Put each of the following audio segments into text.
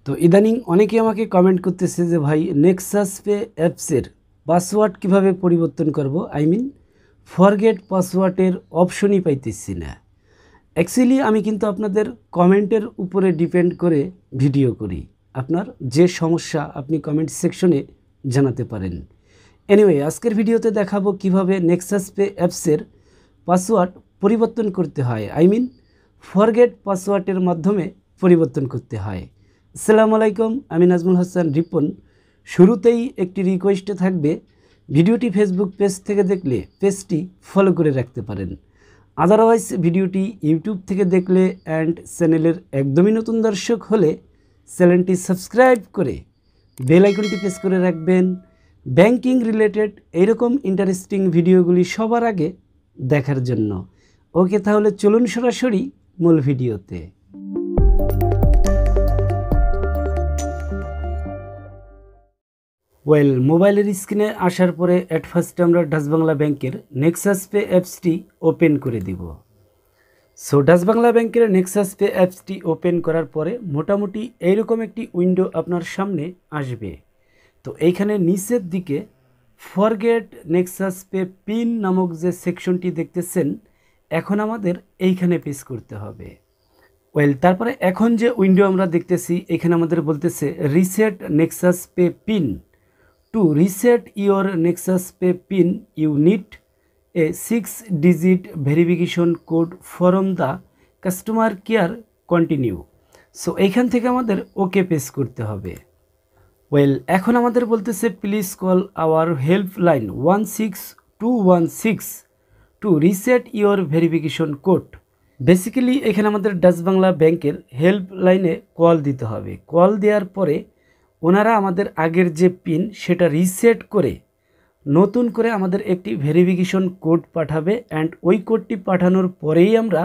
তো ইদানিং অনেকেই আমাকে কমেন্ট করতেছে যে ভাই নেক্সাস পে অ্যাপসের পাসওয়ার্ড কিভাবে পরিবর্তন করব, ফরগেট পাসওয়ার্ডের অপশনই পাইতেছি না। অ্যাকচুয়ালি আমি কিন্তু আপনাদের কমেন্টের উপরে ডিপেন্ড করে ভিডিও করি। আপনার যে সমস্যা আপনি কমেন্ট সেকশনে জানাতে পারেন। এনিওয়ে, আজকের ভিডিওতে দেখাবো কিভাবে নেক্সাস পে অ্যাপসের পাসওয়ার্ড পরিবর্তন করতে হয়, ফরগেট পাসওয়ার্ডের মাধ্যমে পরিবর্তন করতে হয়। আসসালামু আলাইকুম, আমি নাজমুল হাসান রিপন। শুরুতেই একটি রিকোয়েস্টে থাকবে, ভিডিওটি ফেসবুক পেজ থেকে দেখলে পেজটি ফলো করে রাখতে পারেন। আদারওয়াইজ ভিডিওটি ইউটিউব থেকে দেখলে অ্যান্ড চ্যানেলের একদমই নতুন দর্শক হলে চ্যানেলটি সাবস্ক্রাইব করে বেল আইকনটি প্রেস করে রাখবেন ব্যাংকিং রিলেটেড এইরকম ইন্টারেস্টিং ভিডিওগুলি সবার আগে দেখার জন্য। ওকে, তাহলে চলুন সরাসরি মূল ভিডিওতে। মোবাইলের স্ক্রিনে আসার পরে অ্যাট ফার্স্ট আমরা ডাচ বাংলা ব্যাংকের নেক্সাস পে অ্যাপসটি ওপেন করে দিব। সো ডাচ বাংলা ব্যাংকের নেক্সাস পে অ্যাপসটি ওপেন করার পরে মোটামুটি এইরকম একটি উইন্ডো আপনার সামনে আসবে। তো এইখানে নিচের দিকে ফরগেট নেক্সাস পে পিন নামক যে সেকশনটি দেখতেছেন, এখন আমাদের এইখানে পেজ করতে হবে। তারপরে এখন যে উইন্ডো আমরা দেখতেছি, এখানে আমাদের বলতেছে reset Nexus pay pin. To reset your Nexus Pay PIN, you need a 6-digit verification code from the customer care continue. So এইখান থেকে আমাদের ওকে পেস করতে হবে। এখন আমাদের বলতেছে please call hour helpline 16216 two reset your verification code. Basically এখানে আমাদের ডাচ বাংলা ব্যাংকের হেল্পলাইনে কল দিতে হবে। কল দেওয়ার পরে ওনারা আমাদের আগের যে পিন সেটা রিসেট করে নতুন করে আমাদের একটি ভেরিফিকেশন কোড পাঠাবে, অ্যান্ড ওই কোডটি পাঠানোর পরেই আমরা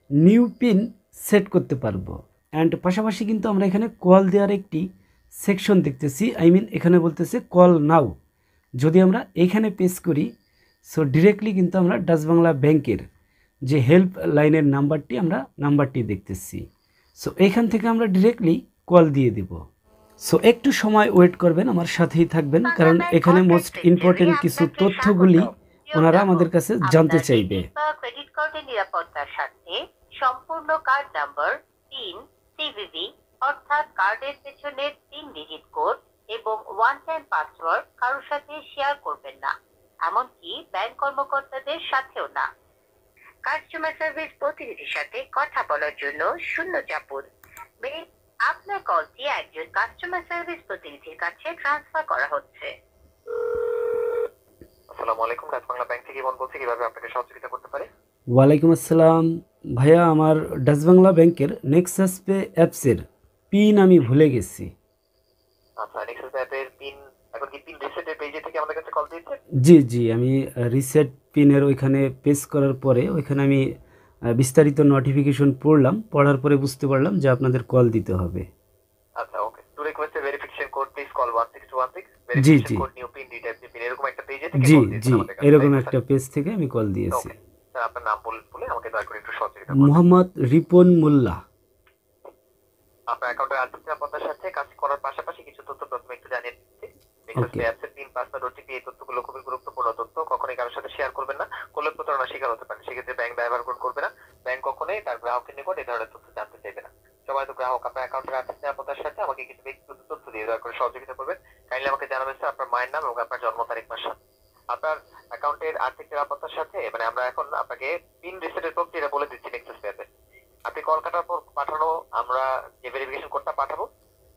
নিউ পিন সেট করতে পারবো। অ্যান্ড পাশাপাশি কিন্তু আমরা এখানে কল দেওয়ার একটি সেকশন দেখতেছি, এখানে বলতেছে কল নাও। যদি আমরা এখানে পেস করি, সো ডিরেক্টলি কিন্তু আমরা ডাচ বাংলা ব্যাংকের যে হেল্প লাইনের নাম্বারটি দেখতেছি। সো এখান থেকে আমরা ডিরেক্টলি কল দিয়ে দিব। সো একটু সময় ওয়েট করবেন, আমার সাথেই থাকবেন, কারণ এখানে মোস্ট ইম্পর্টেন্ট কিছু তথ্যগুলি ওনারা আমাদের কাছে জানতে চাইবে। ক্রেডিট কার্ডের নিরাপত্তার সাথে সম্পূর্ণ কার্ড নাম্বার, পিন, সিভিভি অর্থাৎ কার্ডের পেছনের 3 ডিজিট কোড এবং ওয়ান টাইম পাসওয়ার্ড কারোর সাথে শেয়ার করবেন না, এমনকি ব্যাংক কর্মকর্তাদের সাথেও না। কাস্টমার সার্ভিস প্রতিনিধির সাথে কথা বলার জন্য 0 চাপুন। আপনার কলটি একজন কাস্টমার সার্ভিস প্রতিনিধির কাছে ট্রান্সফার করা হচ্ছে। আসসালামু আলাইকুম, ডাচ বাংলা ব্যাংক থেকে বলছি, কিভাবে আপনাকে সহযোগিতা করতে পারি? ওয়ালাইকুম আসসালাম ভাইয়া, আমার ডাচ বাংলা ব্যাংকের নেক্সাস পে অ্যাপসের পিন আমি ভুলে গেছি। আচ্ছা, নেক্সাস অ্যাপের পিন এখন কি পিন রিসেটের পেজে থেকে আমাদের কাছে কল দিয়েছে? জি, আমি রিসেট পিনের ওইখানে পেজ করার পরে ওইখানে আমি বিস্তারিত নোটিফিকেশন পড়ার পরে বুঝতে পারলাম যে আপনাদের কল দিতে হবে। আচ্ছা, okay. To request a verification code please call 16216। জি ভেরিফিকেশন কোড নিউ পিন ডিটাইপ পিন এরকম একটা পেজে থেকে কল দিয়েছে আমাদের কাছে। এরকম একটা পেজ থেকে আমি কল দিয়েছি। স্যার, আপনার নাম বলে আমাকে দয়া করে একটু সহযোগিতা করুন। মোহাম্মদ রিপন মোল্লা। আপনার অ্যাকাউন্টের আর্থিক নিরাপত্তার সাথে কাজ করার পাশাপাশি কিছু তথ্য প্রথমে একটু জানিয়ে দিচ্ছি। নেক্সাস পে অ্যাপসের পিন, পাসওয়ার্ড, ওটিপি এই তথ্যগুলো খুবই গুরুত্বপূর্ণ তথ্য। কখনোই কারোর সাথে শেয়ার করবেন না, করলে প্রতারণার শিকার হতে পারেন। সেক্ষেত্রে ব্যাংক ব্যবহার করবে না। ব্যাংক কখনোই তার গ্রাহকের নিকট এই ধরনের তথ্য জানতে চাইবে না। সম্মানিত গ্রাহক, আপনার অ্যাকাউন্টের আর্থিক নিরাপত্তার সাথে আমাকে কিছু ব্যক্তিগত তথ্য দিয়ে দয়া করে সহযোগিতা করবেন। কাইন্ডলি আমাকে জানাবেন স্যার আপনার মায়ের নাম এবং আপনার জন্ম তারিখ, মাস। আপনার অ্যাকাউন্টের আর্থিক নিরাপত্তার সাথে আমরা এখন আপনাকে পিন রিসেটের প্রক্রিয়া বলে দিচ্ছি নেক্সাস পে অ্যাপে। আপনি কল কাটার পর পাঠানো আমরা যে ভেরিফিকেশন কোডটা পাঠাবো,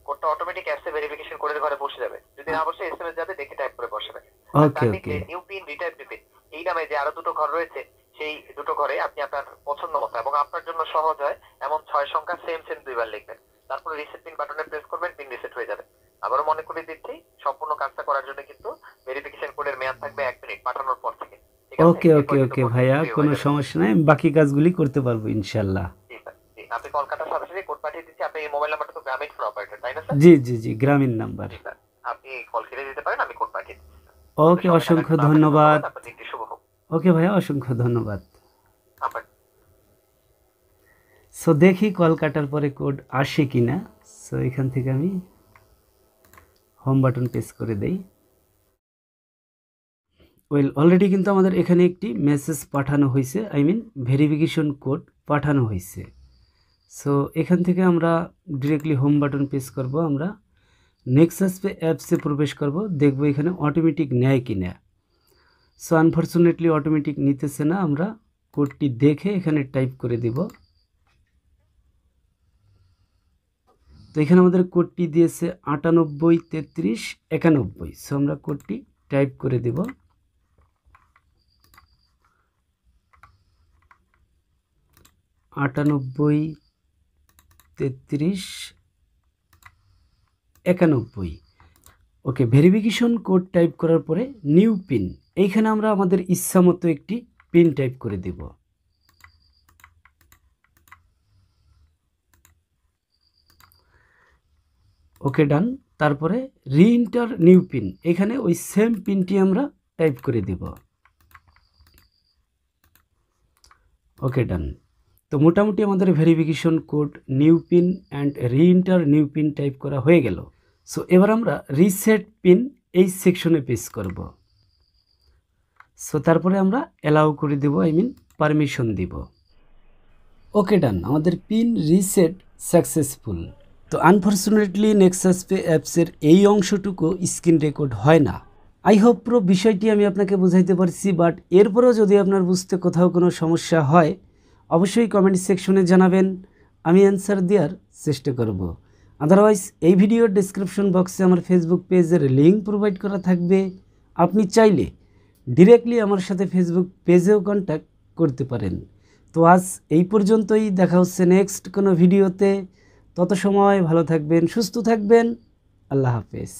কোডটা অটোমেটিক অ্যাপসে ভেরিফিকেশন কোডের ঘরে বসে যাবে। যদি না বসে এসএমএস যাবে, দেখে টাইপ করে বসাবেন। ওকে। নিউ পিন রিটাইপ পিন এই নামে যে আরো দুটো ঘর রয়েছে, সেই দুটো ঘরে আপনি আপনার পছন্দ মতো এবং আপনার জন্য সহজ হয় এমন 6 সংখ্যা সেম 2বার লিখবেন। তারপর রিসেট পিন বাটনে প্রেস করবেন, পিন রিসেট হয়ে যাবে। আবারও মনে করে দিচ্ছি, সম্পূর্ণ কাজটা করার জন্য কিন্তু ভেরিফিকেশন কোডের মেয়াদ থাকবে 1 মিনিট পাঠানোর পর থেকে। ওকে ভাইয়া, কোনো সমস্যা নাই, বাকি কাজগুলি করতে পারবো ইনশাআল্লাহ। আপনি কল কাটার সাথে সাথে কোড পাঠিয়ে দিচ্ছি। আপনি এই মোবাইল নাম্বারটা তো গ্রামীণ ফোন অপারেটর, তাই না স্যার? জি, গ্রামীণ নাম্বার। আপনি কল কেটে দিতে পারেন, আমি কোড পাঠিয়ে দিচ্ছি। ওকে, অসংখ্য ধন্যবাদ। ওকে ভাইয়া, অসংখ্য ধন্যবাদ। সো দেখি কল কাটার পরে কোড আসে কিনা। সো এখান থেকে আমি হোম বাটন প্রেস করে দেই। ওয়েল, অলরেডি কিন্তু আমাদের এখানে একটি মেসেজ পাঠানো হয়েছে, আই মিন ভেরিফিকেশন কোড পাঠানো হয়েছে। সো এখান থেকে আমরা ডিরেক্টলি হোম বাটন প্রেস করব, আমরা নেক্সাস পে অ্যাপসে প্রবেশ করব, দেখব এখানে অটোমেটিক নেয় কি না। সো আনফর্চুনেটলি অটোমেটিক নিতেছে না, আমরা কোডটি দেখে এখানে টাইপ করে দিব। তো এখানে আমাদের কোডটি দিয়েছে 983391। সো আমরা কোডটি টাইপ করে দিব। আটানব্বই 33 91। ওকে, ভেরিফিকেশন কোড টাইপ করার পরে নিউ পিন, এইখানে আমরা আমাদের ইচ্ছা মতো একটি পিন টাইপ করে দিব। ওকে, ডান। তারপরে রিএন্টার নিউ পিন, এখানে ওই সেম পিনটি আমরা টাইপ করে দিব। ওকে, ডান। তো মোটামুটি আমাদের verification code, new pin and re-enter new pin type করা হয়ে গেল। সো এবার আমরা রিসেট পিন এই সেকশনে পেস্ট করব। সো তারপরে আমরা অ্যালাউ করে দেব, আই মিন পারমিশন দিব। ওকে, ডান। আমাদের পিন রিসেট সাকসেসফুল। তো আনফর্চুনেটলি নেক্সাস পে অ্যাপসের এই অংশটুকু স্ক্রিন রেকর্ড হয় না। আই হোপ পুরো বিষয়টি আমি আপনাকে বোঝাইতে পারছি, বাট এরপরেও যদি আপনার বুঝতে কোথাও কোনো সমস্যা হয় অবশ্যই কমেন্ট সেকশনে জানাবেন, আমি অ্যান্সার দেওয়ার চেষ্টা করব। আদারওয়াইজ এই ভিডিওর ডেসক্রিপশন বক্সে আমার ফেসবুক পেজের লিঙ্ক প্রোভাইড করা থাকবে, আপনি চাইলে ডিরেক্টলি আমার সাথে ফেসবুক পেজেও কন্ট্যাক্ট করতে পারেন। তো আজ এই পর্যন্তই, দেখা হচ্ছে নেক্সট কোনো ভিডিওতে। তত সময় ভালো থাকবেন, সুস্থ থাকবেন। আল্লাহ হাফেজ।